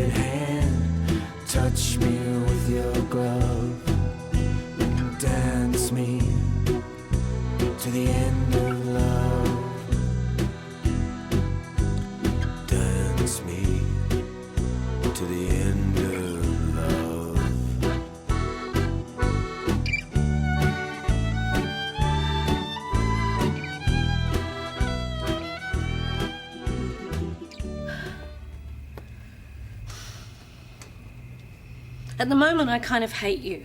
naked hand, touch me with your glove, and dance me to the end of love. Dance me to the end of love. At the moment, I kind of hate you.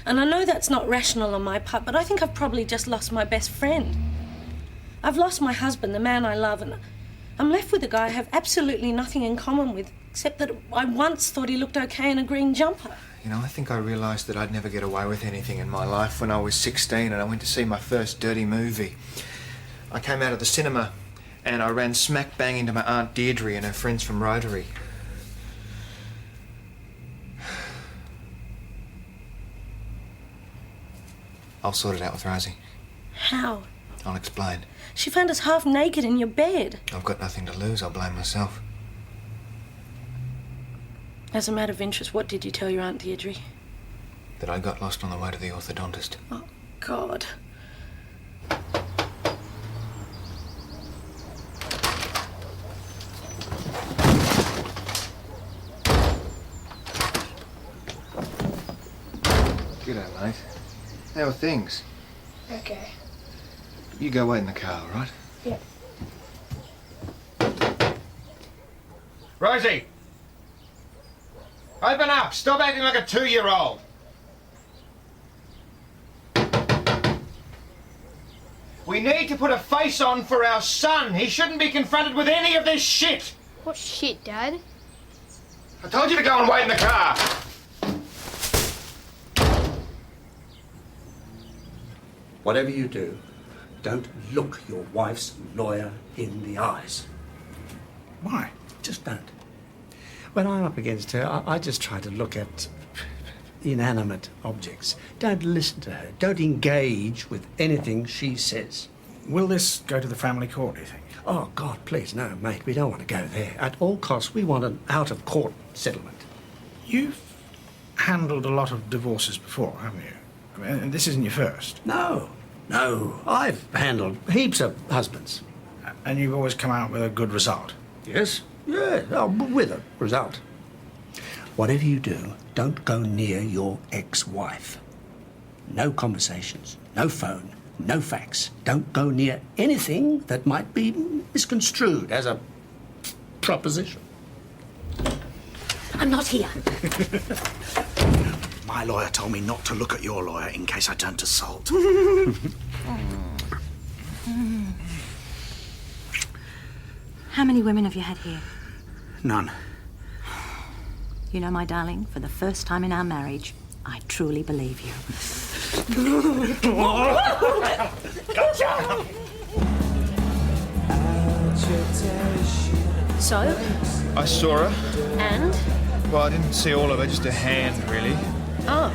And I know that's not rational on my part, but I think I've probably just lost my best friend. I've lost my husband, the man I love, and I'm left with a guy I have absolutely nothing in common with, except that I once thought he looked okay in a green jumper. You know, I think I realised that I'd never get away with anything in my life when I was 16 and I went to see my first dirty movie. I came out of the cinema and I ran smack bang into my Aunt Deirdre and her friends from Rotary. I'll sort it out with Rosie. How? I'll explain. She found us half naked in your bed. I've got nothing to lose. I'll blame myself. As a matter of interest, what did you tell your Aunt Deirdre? That I got lost on the way to the orthodontist. Oh, God. G'day, mate. How are things? Okay. You go wait in the car, all right? Yep. Rosie! Open up! Stop acting like a 2-year-old! We need to put a face on for our son. He shouldn't be confronted with any of this shit! What shit, Dad? I told you to go and wait in the car! Whatever you do, don't look your wife's lawyer in the eyes. Why? Just don't. When I'm up against her, I just try to look at inanimate objects. Don't listen to her. Don't engage with anything she says. Will this go to the family court, do you think? Oh, God, please, no, mate. We don't want to go there. At all costs, we want an out-of-court settlement. You've handled a lot of divorces before, haven't you? I mean, this isn't your first. No. I've handled heaps of husbands. And you've always come out with a good result. Yes? Yeah, with a result. Whatever you do, don't go near your ex-wife. No conversations, no phone, no fax. Don't go near anything that might be misconstrued as a proposition. I'm not here. My lawyer told me not to look at your lawyer in case I turned to salt. How many women have you had here? None. You know, my darling, for the first time in our marriage, I truly believe you. So? I saw her. And? Well, I didn't see all of her, just a hand, really. Oh.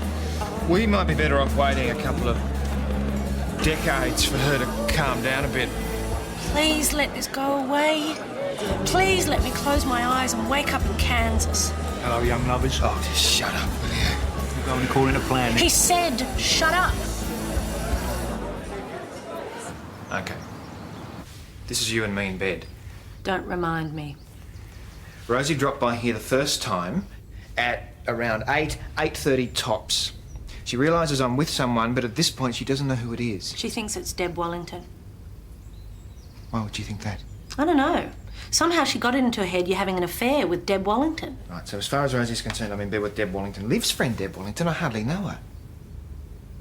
We might be better off waiting a couple of decades for her to calm down a bit. Please let this go away. Please let me close my eyes and wake up in Kansas. Hello, young lovers. Oh, just shut up, will you? You're going to call in a plan. He said, shut up. Okay. This is you and me in bed. Don't remind me. Rosie dropped by here the first time at around 8:30 tops. She realises I'm with someone, but at this point she doesn't know who it is. She thinks it's Deb Wallington. Why would you think that? I don't know. Somehow she got it into her head you're having an affair with Deb Wallington. Right, so as far as Rosie's concerned, I'm in bed with Deb Wallington. Liv's friend Deb Wallington, I hardly know her.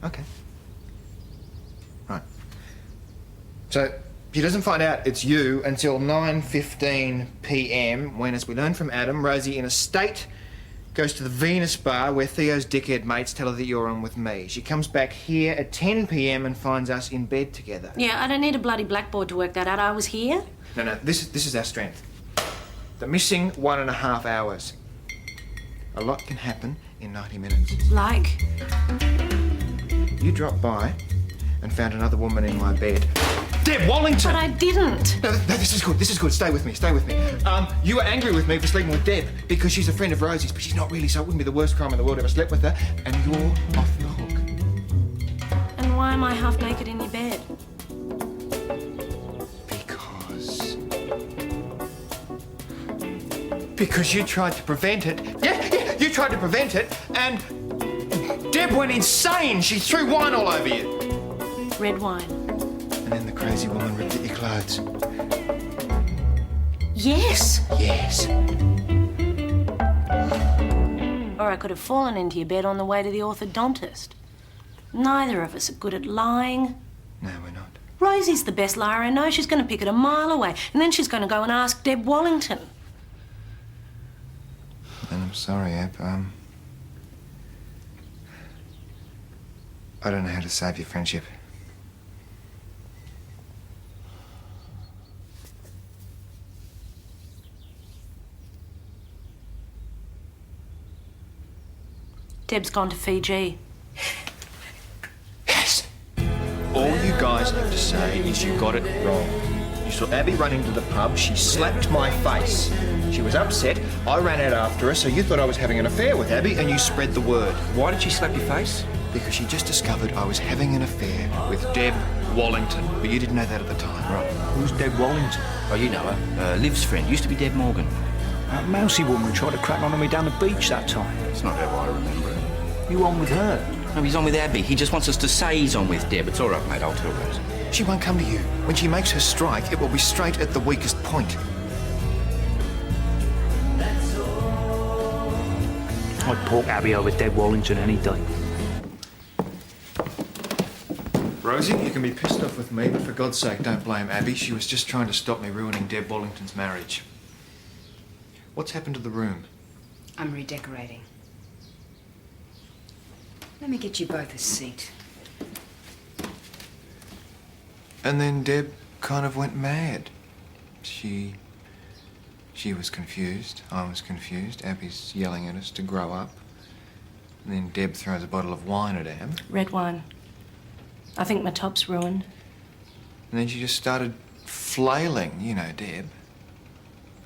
Okay. Right. So she doesn't find out it's you until 9:15 p.m. when, as we learn from Adam, Rosie, in a state, goes to the Venus bar where Theo's dickhead mates tell her that you're on with me. She comes back here at 10 p.m. and finds us in bed together. Yeah, I don't need a bloody blackboard to work that out. I was here. No, this is our strength. The missing 1.5 hours. A lot can happen in 90 minutes. Like? You dropped by and found another woman in my bed. Deb Wallington! But I didn't. No, this is good. This is good. Stay with me. Stay with me. You were angry with me for sleeping with Deb because she's a friend of Rosie's, but she's not really, so it wouldn't be the worst crime in the world if I slept with her. And you're off the hook. And why am I half naked in your bed? Because you tried to prevent it. Yeah, you tried to prevent it, and Deb went insane. She threw wine all over you. Red wine. And then the crazy woman ripped at your clothes. Yes. Yes. Or I could have fallen into your bed on the way to the orthodontist. Neither of us are good at lying. No, we're not. Rosie's the best liar I know. She's going to pick it a mile away, and then she's going to go and ask Deb Wallington. And I'm sorry, Ab. I don't know how to save your friendship. Deb's gone to Fiji. Yes! All you guys have to say is you got it wrong. You saw Abby run into the pub, she slapped my face. She was upset, I ran out after her, so you thought I was having an affair with Abby and you spread the word. Why did she slap your face? Because she just discovered I was having an affair with Deb Wallington. But you didn't know that at the time. Right. Who's Deb Wallington? Oh, you know her. Liv's friend. Used to be Deb Morgan. That mousy woman who tried to crack on me down the beach that time. It's not how I remember it. You on with her? No, he's on with Abby. He just wants us to say he's on with Deb. It's all right, mate. I'll tell Rose. She won't come to you. When she makes her strike, it will be straight at the weakest point. I'd pork Abby over Deb Wallington any day. Rosie, you can be pissed off with me, but for God's sake, don't blame Abby. She was just trying to stop me ruining Deb Wallington's marriage. What's happened to the room? I'm redecorating. Let me get you both a seat. And then Deb kind of went mad. She was confused. I was confused. Abby's yelling at us to grow up. And then Deb throws a bottle of wine at Ab. Red wine. I think my top's ruined. And then she just started flailing, you know, Deb.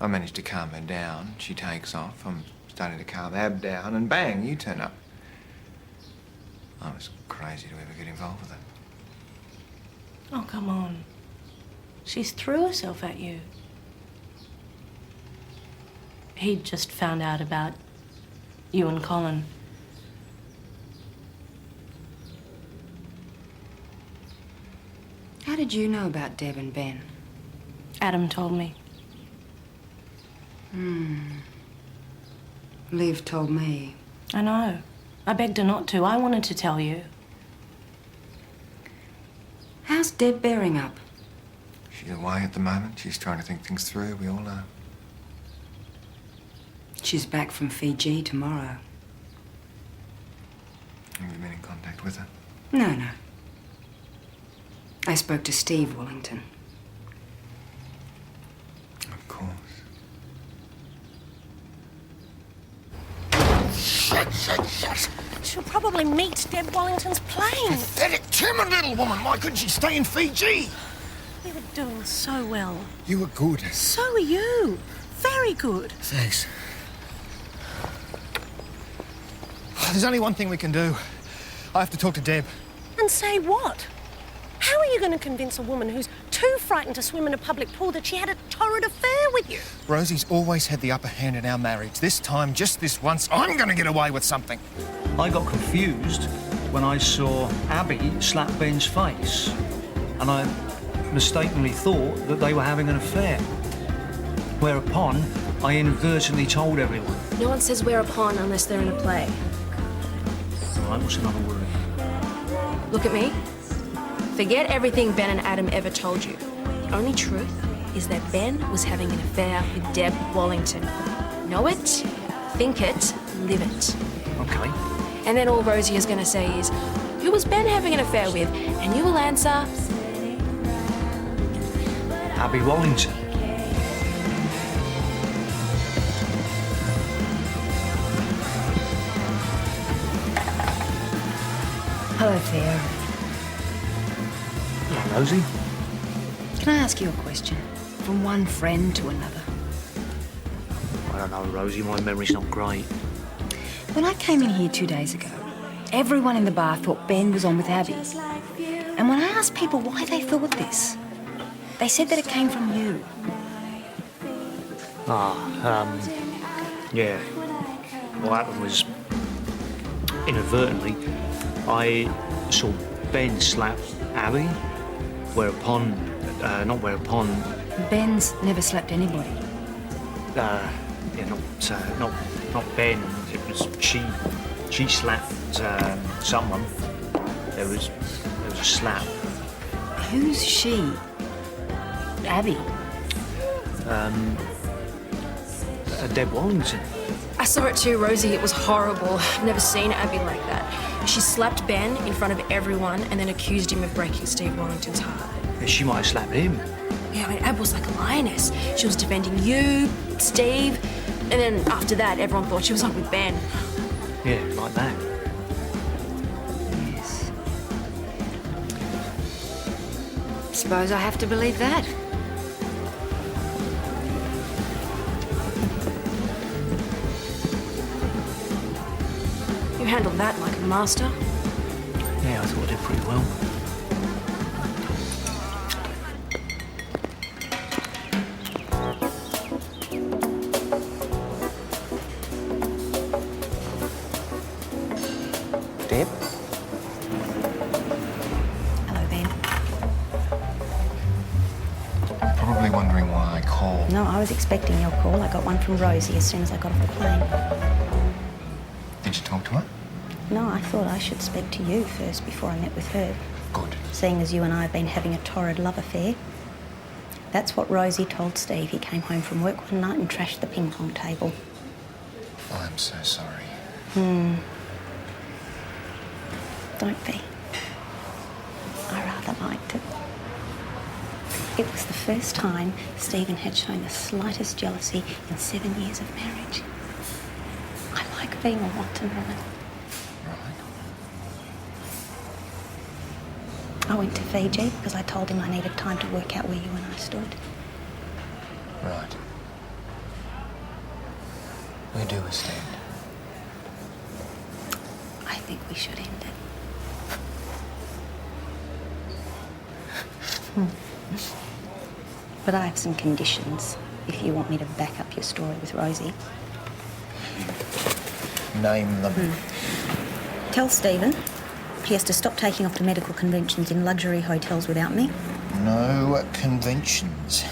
I managed to calm her down. She takes off. I'm starting to calm Ab down, and bang, you turn up. I was crazy to ever get involved with it. Oh, come on. She's threw herself at you. He just found out about you and Colin. How did you know about Deb and Ben? Adam told me. Liv told me. I know. I begged her not to. I wanted to tell you. How's Deb bearing up? She's away at the moment. She's trying to think things through. We all know. She's back from Fiji tomorrow. Have you been in contact with her? No. I spoke to Steve Wallington. Of course. Shut. She'll probably meet Deb Wallington's plane. Pathetic, timid little woman. Why couldn't she stay in Fiji? We were doing so well. You were good. So are you. Very good. Thanks. There's only one thing we can do. I have to talk to Deb. And say what? How are you going to convince a woman who's too frightened to swim in a public pool that she had a torrid affair with you? Rosie's always had the upper hand in our marriage. This time, just this once, I'm going to get away with something. I got confused when I saw Abby slap Ben's face, and I mistakenly thought that they were having an affair. Whereupon, I inadvertently told everyone. No one says whereupon unless they're in a play. Right, what's another word? Look at me. Forget everything Ben and Adam ever told you. The only truth is that Ben was having an affair with Deb Wallington. Know it, think it, live it. Okay. And then all Rosie is going to say is, who was Ben having an affair with? And you will answer, Abby Wallington. Hello, Theo. Hello, Rosie. Can I ask you a question? From one friend to another. I don't know, Rosie, my memory's not great. When I came in here 2 days ago, everyone in the bar thought Ben was on with Abby. And when I asked people why they thought this, they said that it came from you. Yeah. What happened was, inadvertently, I saw Ben slap Abby, whereupon, Ben's never slapped anybody. Yeah, not Ben. It was she slapped someone. There was a slap. Who's she? Abby. Deb Wallington. I saw it too, Rosie. It was horrible. I've never seen Abby like that. She slapped Ben in front of everyone and then accused him of breaking Steve Wallington's heart. Yeah, she might have slapped him. Yeah, I mean, Ab was like a lioness. She was defending you, Steve, and then after that, everyone thought she was on with Ben. Yeah, like that. Yes. Suppose I have to believe that. You handled that like a master. Yeah, I thought I did pretty well. Deb? Hello, Ben. Probably wondering why I called. No, I was expecting your call. I got one from Rosie as soon as I got off the plane. Did you talk to her? No, I thought I should speak to you first before I met with her. Good. Seeing as you and I have been having a torrid love affair. That's what Rosie told Steve. He came home from work one night and trashed the ping pong table. I'm so sorry. Don't be. I rather liked it. It was the first time Stephen had shown the slightest jealousy in 7 years of marriage. I like being a wanton woman. Right. I went to Fiji because I told him I needed time to work out where you and I stood. Right. We do stand. I think we should end it. But I have some conditions if you want me to back up your story with Rosie. Name them. Tell Stephen he has to stop taking off to medical conventions in luxury hotels without me. No conventions.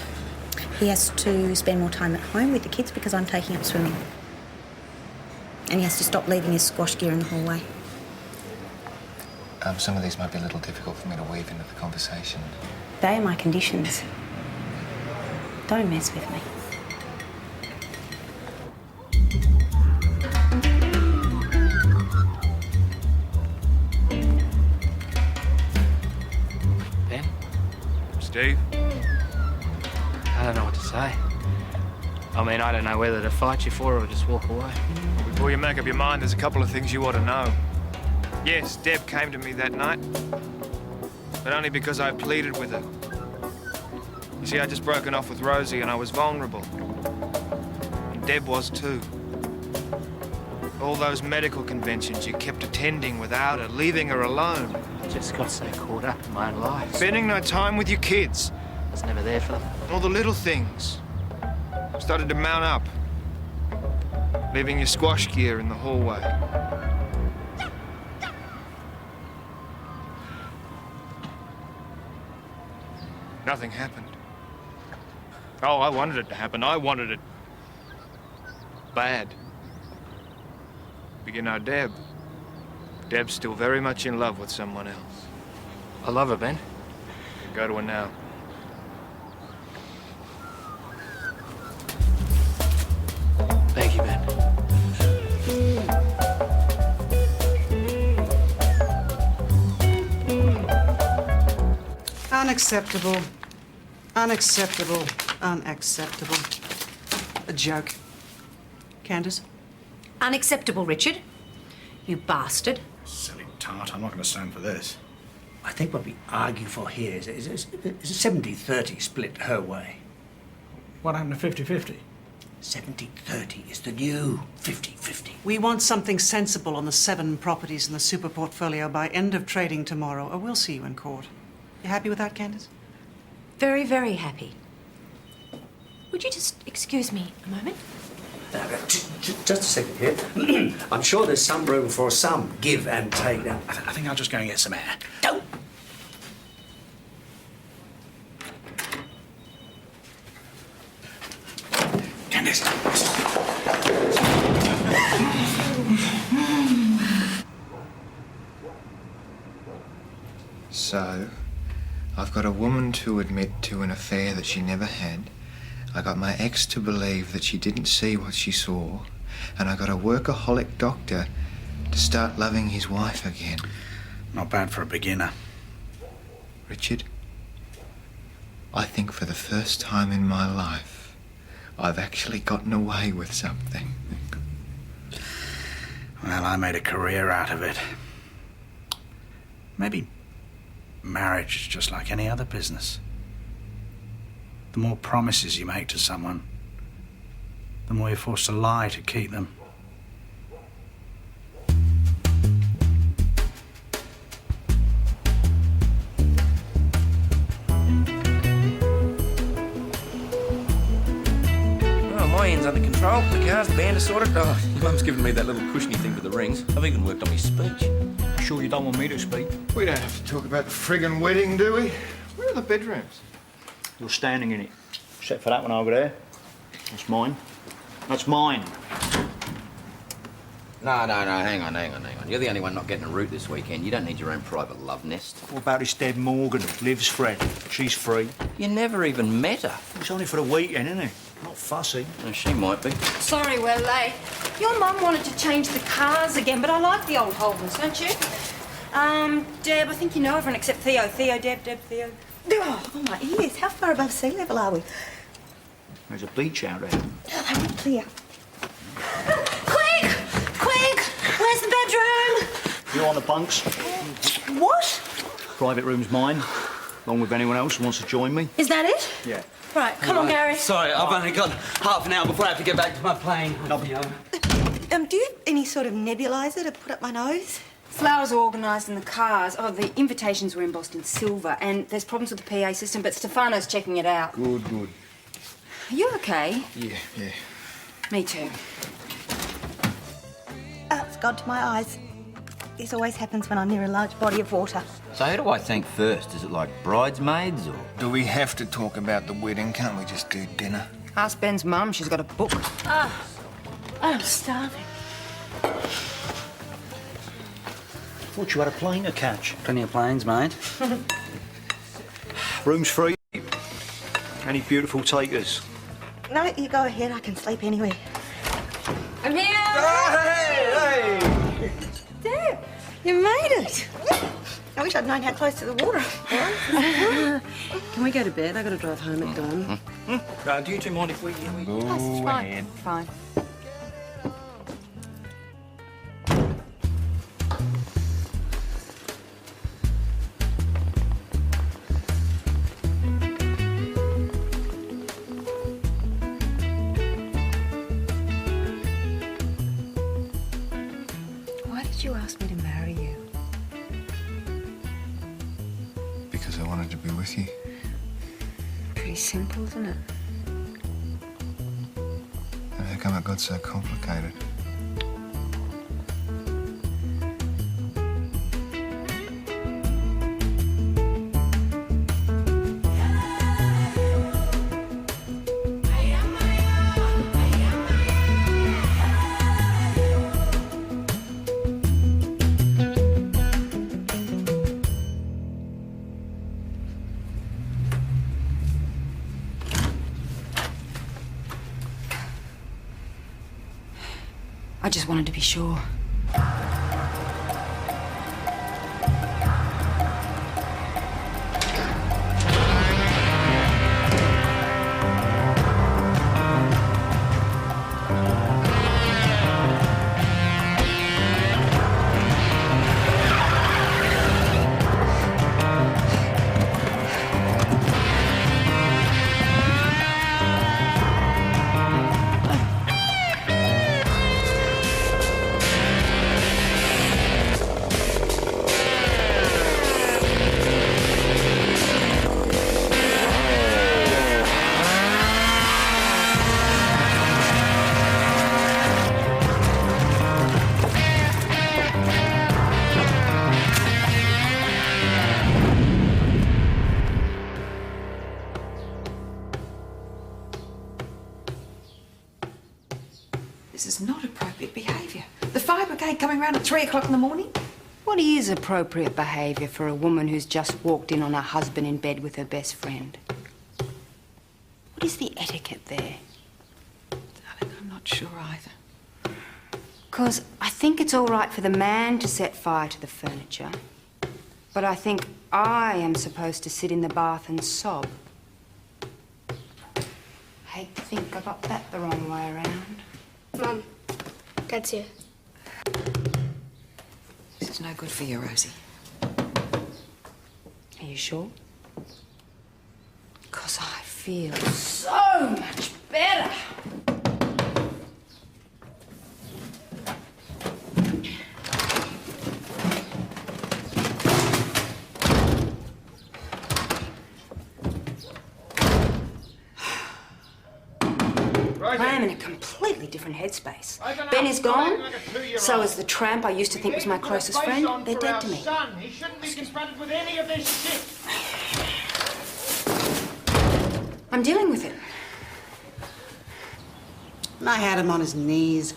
He has to spend more time at home with the kids because I'm taking up swimming. And he has to stop leaving his squash gear in the hallway. Some of these might be a little difficult for me to weave into the conversation. They are my conditions. Don't mess with me. Ben? Steve? I don't know what to say. I mean, I don't know whether to fight you for it or just walk away. Before you make up your mind, there's a couple of things you ought to know. Yes, Deb came to me that night, but only because I pleaded with her. You see, I'd just broken off with Rosie and I was vulnerable. And Deb was too. All those medical conventions you kept attending without her, leaving her alone. I just got so caught up in my own life. Spending no time with your kids. I was never there for them. All the little things started to mount up. Leaving your squash gear in the hallway. Nothing happened. Oh, I wanted it to happen. I wanted it bad. But you know, Deb's still very much in love with someone else. I love her, Ben. Go to her now. Thank you, Ben. Unacceptable. Unacceptable. Unacceptable. A joke. Candace? Unacceptable, Richard. You bastard. Silly tart, I'm not going to stand for this. I think what we argue for here is a 70-30 split her way. What happened to 50-50? 70-30 is the new 50-50. We want something sensible on the 7 properties in the super portfolio by end of trading tomorrow, or we'll see you in court. You happy with that, Candace? Very, very happy. Would you just excuse me a moment? Just a second here. I'm sure there's some room for some give and take. Now, I think I'll just go and get some air. Don't. Candace. So, I've got a woman to admit to an affair that she never had. I got my ex to believe that she didn't see what she saw. And I got a workaholic doctor to start loving his wife again. Not bad for a beginner. Richard, I think for the first time in my life, I've actually gotten away with something. Well, I made a career out of it. Maybe marriage is just like any other business. The more promises you make to someone, the more you're forced to lie to keep them. Oh, my end's under control. The car's, the band is sorted. Oh, Mum's given me that little cushiony thing for the rings. I've even worked on my speech. Sure you don't want me to speak? We don't have to talk about the friggin' wedding, do we? Where are the bedrooms? You're standing in it. Except for that one over there. That's mine. That's mine. No, hang on. You're the only one not getting a root this weekend. You don't need your own private love nest. What about this dead Morgan, Liv's friend? She's free. You never even met her. It's only for the weekend, isn't it? Not fussy. Oh, she might be. Sorry we're late. Your mum wanted to change the cars again, but I like the old Holdens, don't you? Deb, I think you know everyone except Theo. Theo, Deb, Theo. Oh, my ears. How far above sea level are we? There's a beach out there. Oh, they went clear. Quick! Where's the bedroom? You're on the bunks. What? Private room's mine, along with anyone else who wants to join me. Is that it? Yeah. Right, come on, Gary. Sorry, I've only got half an hour before I have to get back to my plane. Do you have any sort of nebulizer to put up my nose? Flowers are organised in the cars. Oh, the invitations were embossed in silver, and there's problems with the PA system, but Stefano's checking it out. Good. Are you okay? Yeah. Me too. It's gone to my eyes. This always happens when I'm near a large body of water. So who do I thank first? Is it like bridesmaids or...? Do we have to talk about the wedding? Can't we just do dinner? Ask Ben's mum. She's got a book. I'm starving. Thought you had a plane to catch. Plenty of planes, mate. Room's free. Any beautiful takers? No, you go ahead. I can sleep anywhere. I'm here! Hey! Deb, you made it. I wish I'd known how close to the water. Can we go to bed? I got to drive home at dawn. Do you two mind if we... Go ahead. Fine. Why did you ask me to marry you? Because I wanted to be with you. Pretty simple, isn't it? And how come it got so complicated? I just wanted to be sure. This is not appropriate behaviour. The fire brigade coming round at 3 o'clock in the morning? What is appropriate behaviour for a woman who's just walked in on her husband in bed with her best friend? What is the etiquette there? Darling, I'm not sure either. Because I think it's all right for the man to set fire to the furniture, but I think I am supposed to sit in the bath and sob. Hate to think I got that the wrong way around. Mum, Dad's here. This is no good for you, Rosie. Are you sure? Because I feel so much better. I am in a completely different headspace. Ben is gone, so is the tramp I used to think was my closest friend. They're dead to me. He shouldn't be confronted with any of this shit. I'm dealing with it. I had him on his knees.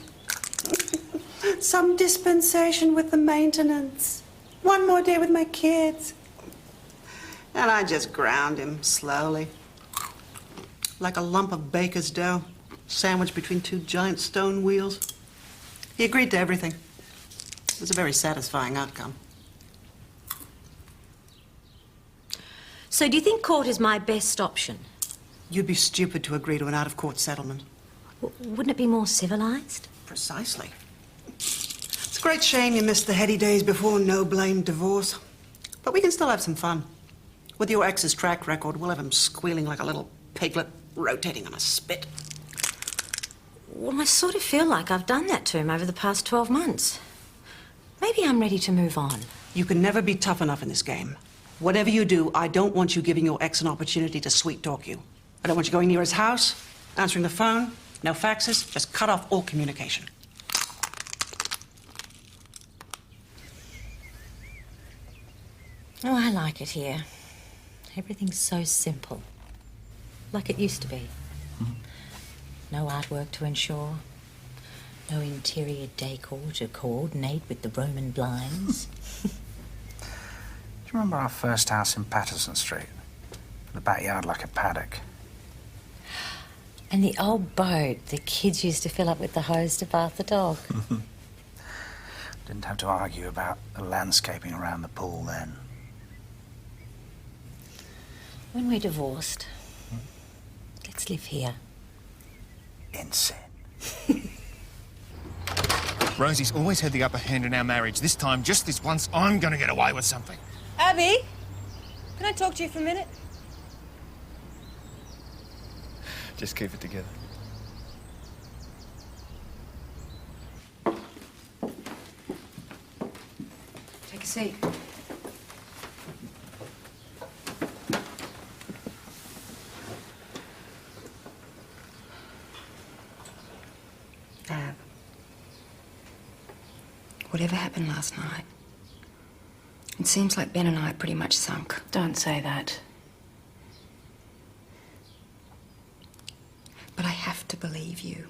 Some dispensation with the maintenance. One more day with my kids. And I just ground him slowly. Like a lump of baker's dough, sandwiched between two giant stone wheels. He agreed to everything. It was a very satisfying outcome. So do you think court is my best option? You'd be stupid to agree to an out-of-court settlement. Wouldn't it be more civilised? Precisely. It's a great shame you missed the heady days before no-blame divorce. But we can still have some fun. With your ex's track record, we'll have him squealing like a little piglet rotating on a spit. Well, I sort of feel like I've done that to him over the past 12 months. Maybe I'm ready to move on. You can never be tough enough in this game. Whatever you do, I don't want you giving your ex an opportunity to sweet-talk you. I don't want you going near his house, answering the phone, no faxes, just cut off all communication. Oh, I like it here. Everything's so simple. Like it used to be. No artwork to ensure. No interior decor to coordinate with the Roman blinds. Do you remember our first house in Patterson Street? The backyard like a paddock. And the old boat the kids used to fill up with the hose to bath the dog. Didn't have to argue about the landscaping around the pool then. When we're divorced, let's live here. In sin. Rosie's always had the upper hand in our marriage. This time, just this once, I'm gonna get away with something. Abby, can I talk to you for a minute? Just keep it together. Take a seat. Whatever happened last night, it seems like Ben and I are pretty much sunk. Don't say that. But I have to believe you.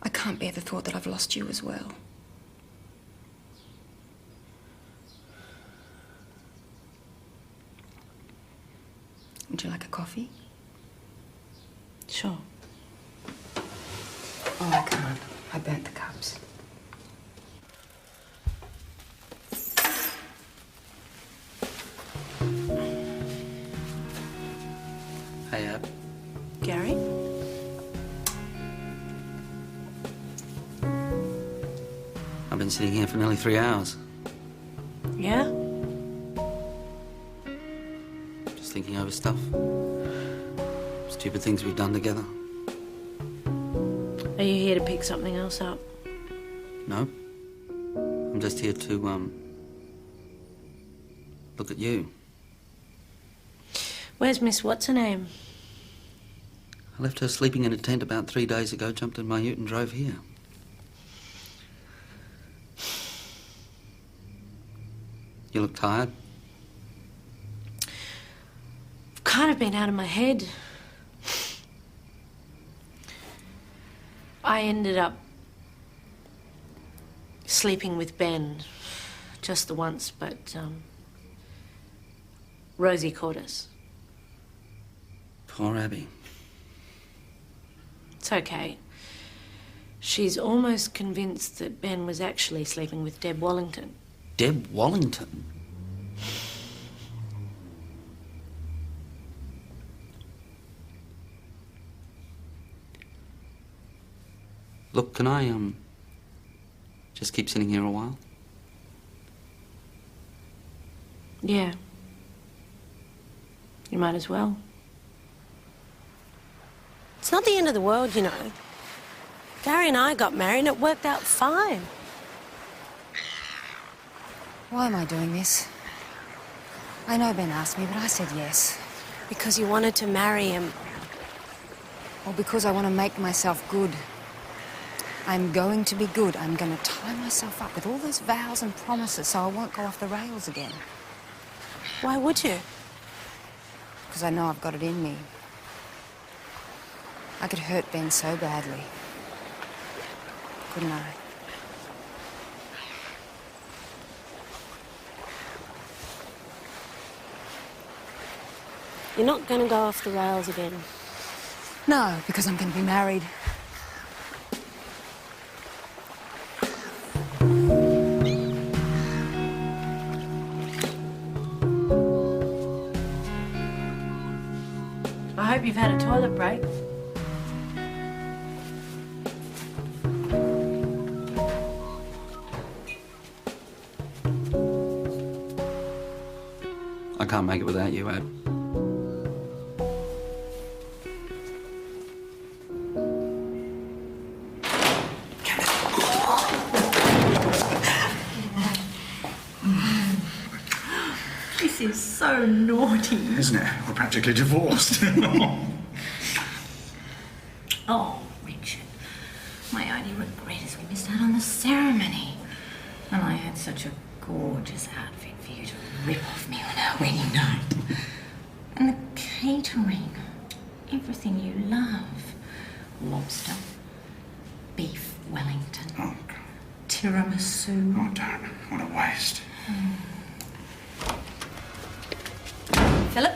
I can't bear the thought that I've lost you as well. Would you like a coffee? Sure. Oh, I can't. I burnt the cups. Hey, Ab. Gary? I've been sitting here for nearly 3 hours. Yeah? Just thinking over stuff. Stupid things we've done together. Are you here to pick something else up? No. I'm just here to, look at you. Where's Miss What's-her-name? I left her sleeping in a tent about 3 days ago, jumped in my ute and drove here. You look tired. I've kind of been out of my head. I ended up sleeping with Ben just the once, but Rosie caught us. Poor Abby. It's okay. She's almost convinced that Ben was actually sleeping with Deb Wallington. Deb Wallington? Look, can I, just keep sitting here a while? Yeah. You might as well. It's not the end of the world, you know. Gary and I got married and it worked out fine. Why am I doing this? I know Ben asked me, but I said yes. Because you wanted to marry him. Or because I want to make myself good. I'm going to be good. I'm going to tie myself up with all those vows and promises so I won't go off the rails again. Why would you? Because I know I've got it in me. I could hurt Ben so badly. Couldn't I? You're not going to go off the rails again. No, because I'm going to be married. I hope you've had a toilet break. I can't make it without you, Ab. This is so naughty. Isn't it? We're practically divorced. Oh, Richard. My only regret is we missed out on the ceremony. And I had such a gorgeous outfit for you to rip off me on our wedding night. And the catering. Everything you love. Lobster. Beef Wellington. Oh, God. Tiramisu. Oh, damn. What a waste. Philip,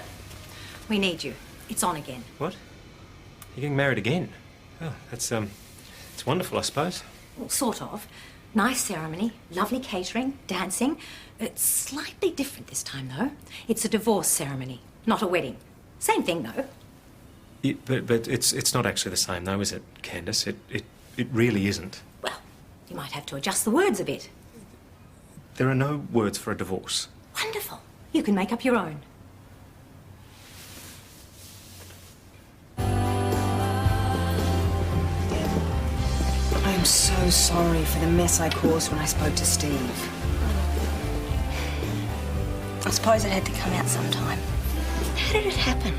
we need you. It's on again. What? You're getting married again? Oh, that's, it's wonderful, I suppose. Well, sort of. Nice ceremony, lovely catering, dancing. It's slightly different this time, though. It's a divorce ceremony, not a wedding. Same thing, though. But it's not actually the same, though, is it, Candace? It really isn't. Well, you might have to adjust the words a bit. There are no words for a divorce. Wonderful. You can make up your own. I'm so sorry for the mess I caused when I spoke to Steve. I suppose it had to come out sometime. How did it happen?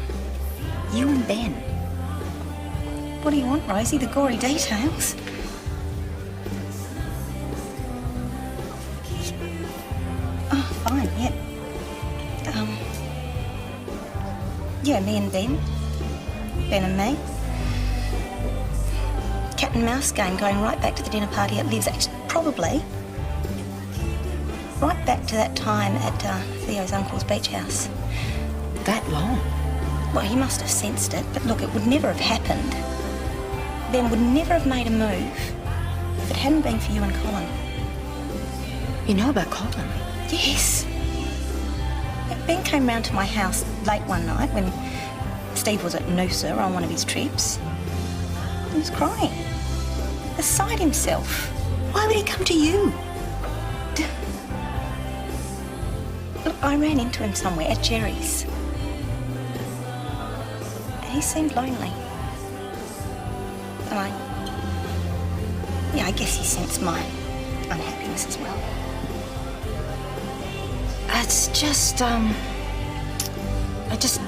You and Ben. What do you want, Rosie? The gory details? Oh, fine, yeah. Yeah, me and Ben. Ben and me. Cat and mouse game going right back to the dinner party at Liv's. Actually, probably right back to that time at Theo's uncle's beach house. That long? Well, he must have sensed it, but look, it would never have happened. Ben would never have made a move if it hadn't been for you and Colin. You know about Colin? Yes. Ben came round to my house late one night when Steve was at Noosa on one of his trips. He was crying. Beside himself. Why would he come to you? Look, I ran into him somewhere at Jerry's. And he seemed lonely. And I guess he sensed my unhappiness as well. It's just, I just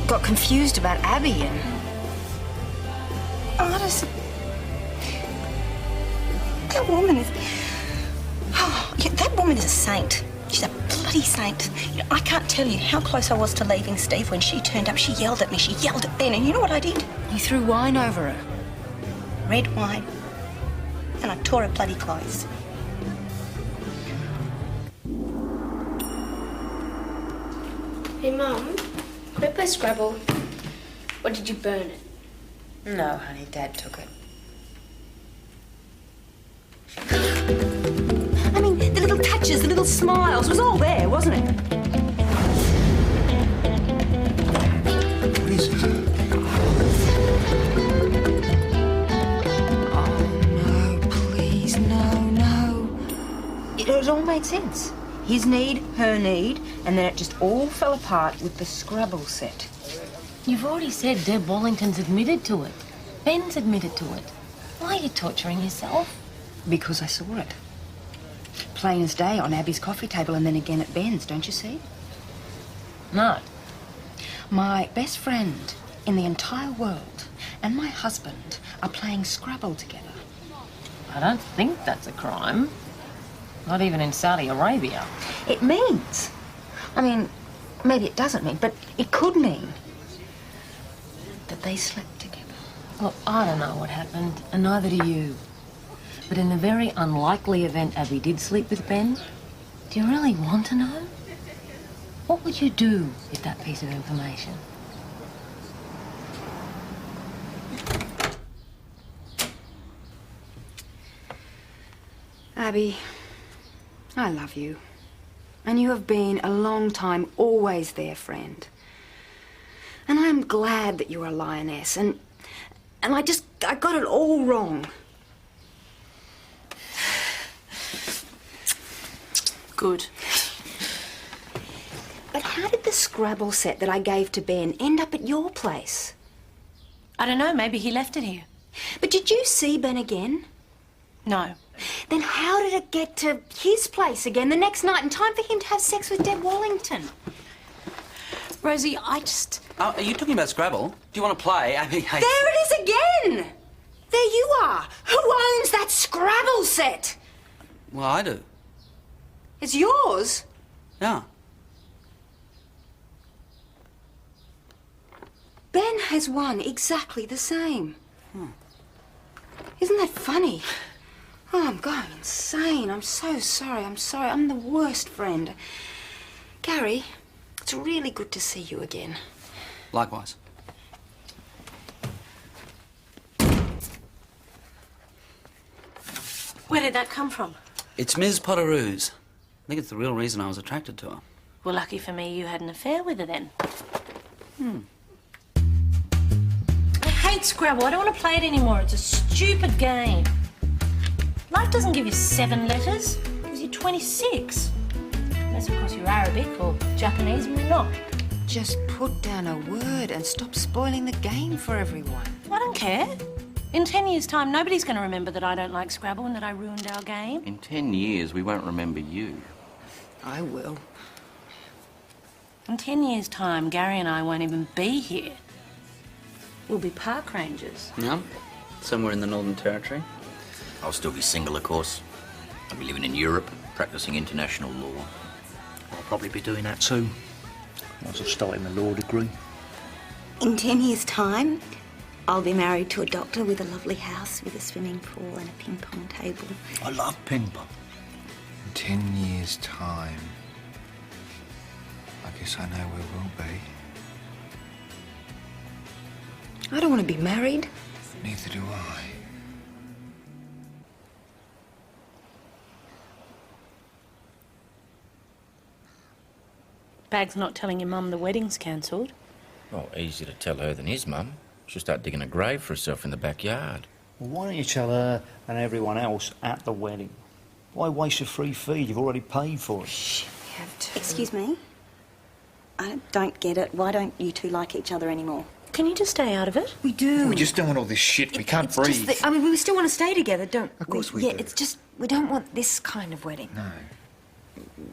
got confused about Abby and... That woman is... Oh, yeah, that woman is a saint. She's a bloody saint. You know, I can't tell you how close I was to leaving Steve when she turned up. She yelled at me. She yelled at Ben. And you know what I did? You threw wine over her. red wine, and I tore her bloody clothes. Hey, Mum, could I play Scrabble? Or did you burn it? No, honey, Dad took it. I mean, the little touches, the little smiles, it was all there, wasn't it? What is it? Oh, no, please, no. It all made sense. His need, her need, and then it just all fell apart with the Scrabble set. You've already said Deb Wallington's admitted to it. Ben's admitted to it. Why are you torturing yourself? Because I saw it. Plain as day on Abby's coffee table and then again at Ben's, don't you see? No. My best friend in the entire world and my husband are playing Scrabble together. I don't think that's a crime. Not even in Saudi Arabia. It means. I mean, maybe it doesn't mean, but it could mean that they slept together. Look, I don't know what happened, and neither do you. But in the very unlikely event Abby did sleep with Ben, do you really want to know? What would you do with that piece of information? Abby, I love you. And you have been a long time, always there, friend. And I am glad that you're a lioness, and I got it all wrong. Good. But how did the Scrabble set that I gave to Ben end up at your place? I don't know, maybe he left it here. But did you see Ben again? No. Then how did it get to his place again the next night in time for him to have sex with Deb Wallington? Rosie, I just... Oh, are you talking about Scrabble? Do you want to play? I mean, There it is again! There you are. Who owns that Scrabble set? Well, I do. It's yours. Yeah. Ben has one exactly the same. Isn't that funny? Oh, I'm going insane. I'm so sorry. I'm sorry. I'm the worst friend. Gary, it's really good to see you again. Likewise. Where did that come from? It's Ms. Potteroo's. I think it's the real reason I was attracted to her. Well, lucky for me, you had an affair with her then. I hate Scrabble. I don't want to play it anymore. It's a stupid game. Life doesn't give you 7 letters. It gives you 26. Unless, of course, you're Arabic or Japanese, and you're not. Just put down a word and stop spoiling the game for everyone. I don't care. In 10 years' time, nobody's going to remember that I don't like Scrabble and that I ruined our game. In 10 years, we won't remember you. I will. In 10 years' time, Gary and I won't even be here. We'll be park rangers. Yeah? Somewhere in the Northern Territory. I'll still be single, of course. I'll be living in Europe, practicing international law. I'll probably be doing that too. Once I've started my law degree. In 10 years' time, I'll be married to a doctor with a lovely house with a swimming pool and a ping-pong table. I love ping-pong. In 10 years' time, I guess I know where we'll be. I don't want to be married. Neither do I. Bag's not telling your mum the wedding's cancelled. Well, easier to tell her than his mum. She'll start digging a grave for herself in the backyard. Well, why don't you tell her and everyone else at the wedding? Why waste a free feed? You've already paid for it. Shh, we have to. Excuse me? I don't get it. Why don't you two like each other anymore? Can you just stay out of it? We do. We just don't want all this shit. We can't It's breathe. just that, I mean, we still want to stay together, don't we? Of course we Yeah, do. it's just, we don't want this kind of wedding. No.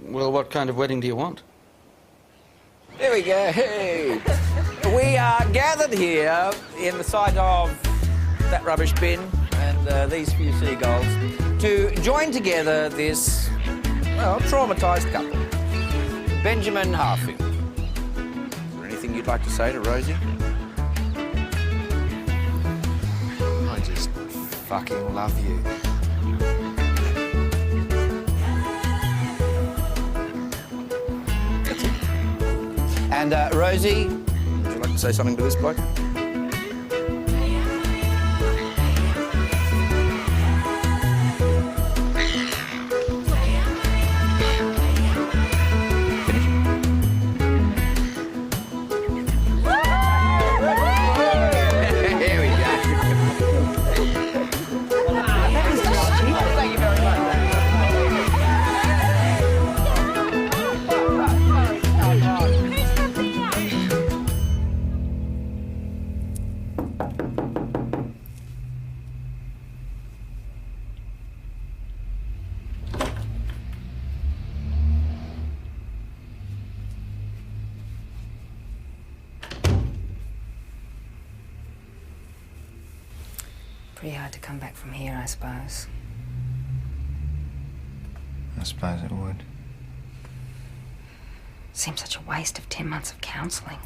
Well, what kind of wedding do you want? There we go. Hey. We are gathered here in the sight of that rubbish bin and these few seagulls to join together this, well, traumatised couple. Benjamin Harfield. Is there anything you'd like to say to Rosie? I just fucking love you. That's it. And Rosie, would you like to say something to this bloke? Pretty hard to come back from here, I suppose. I suppose it would. Seems such a waste of 10 months of counselling.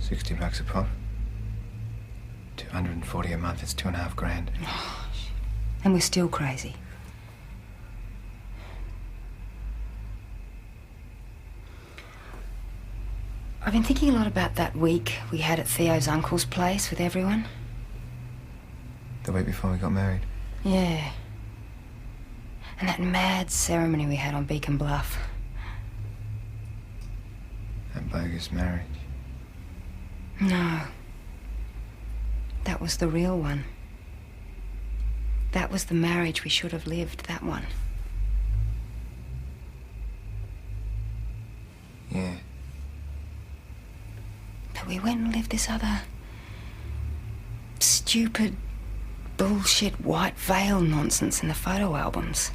$60 a pop. 240 a month, it's $2.5 grand. And we're still crazy. I've been thinking a lot about that week we had at Theo's uncle's place with everyone. The week before we got married. Yeah. And that mad ceremony we had on Beacon Bluff. That bogus marriage. No. That was the real one. That was the marriage we should have lived, that one. Yeah. But we went and lived this other stupid bullshit white veil nonsense in the photo albums.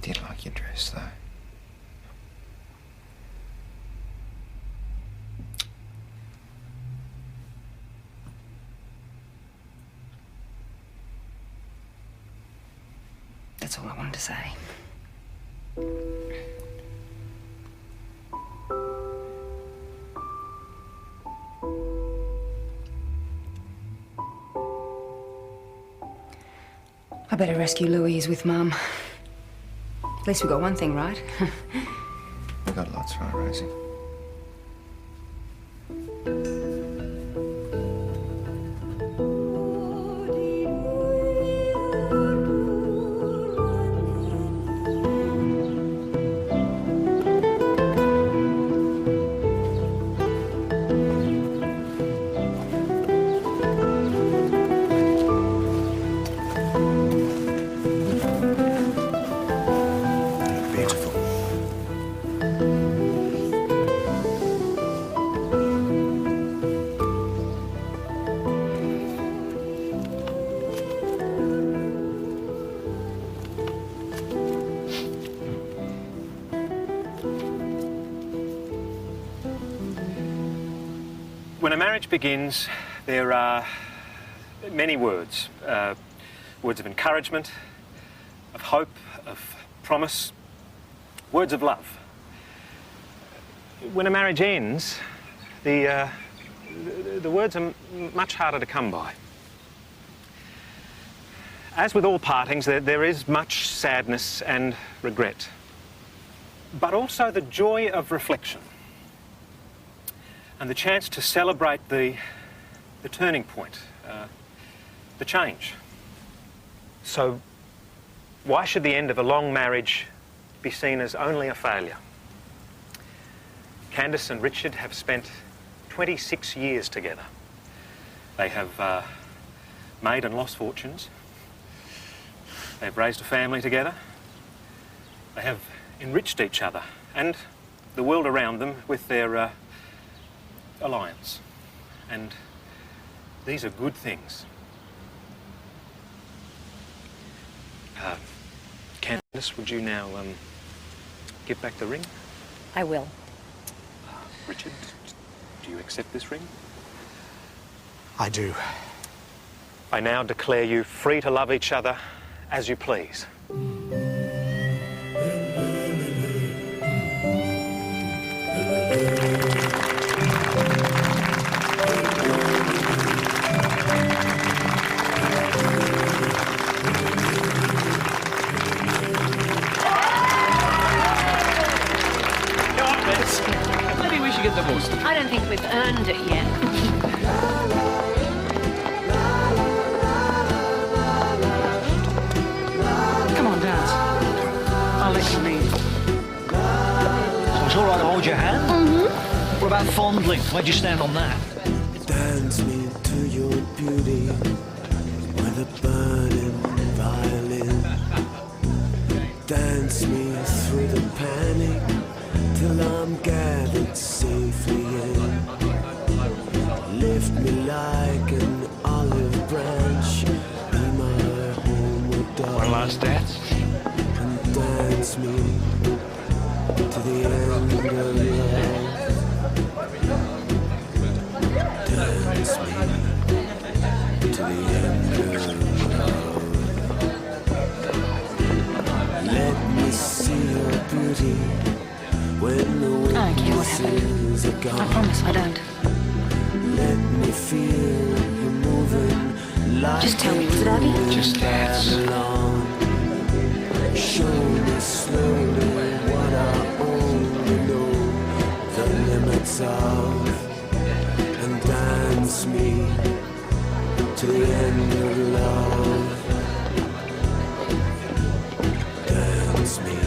Did like your dress, though. That's all I wanted to say. I better rescue Louise with Mum. At least we got one thing right. We got lots right, Rosie. When a marriage begins, there are many words. Words of encouragement, of hope, of promise, words of love. When a marriage ends, the words are much harder to come by. As with all partings, there is much sadness and regret, but also the joy of reflection and the chance to celebrate the turning point, the change. So why should the end of a long marriage be seen as only a failure? Candice and Richard have spent 26 years together. They have made and lost fortunes. They've raised a family together. They have enriched each other and the world around them with their alliance. And these are good things. Candice, would you now give back the ring? I will. Richard, do you accept this ring? I do. I now declare you free to love each other as you please. earned it yet. Come on, dance. I'll let you lead. So it's all right to hold your hand? Mm-hmm. What about fondling? Where'd you stand on that? Dance me to your beauty with a burning violin. Dance me through the panic till I'm gathered safely in. Lift me like an olive branch, be my homeward dove. One last dance. And dance me to the end of love. Dance me to the end of love. Let me see your beauty when the I don't care what witnesses are happened. gone. I promise I don't. Let me feel you moving like Just tell me, was it Abby? Just dance. Show me slowly what I only know the limits of, and dance me to the end of love. Dance me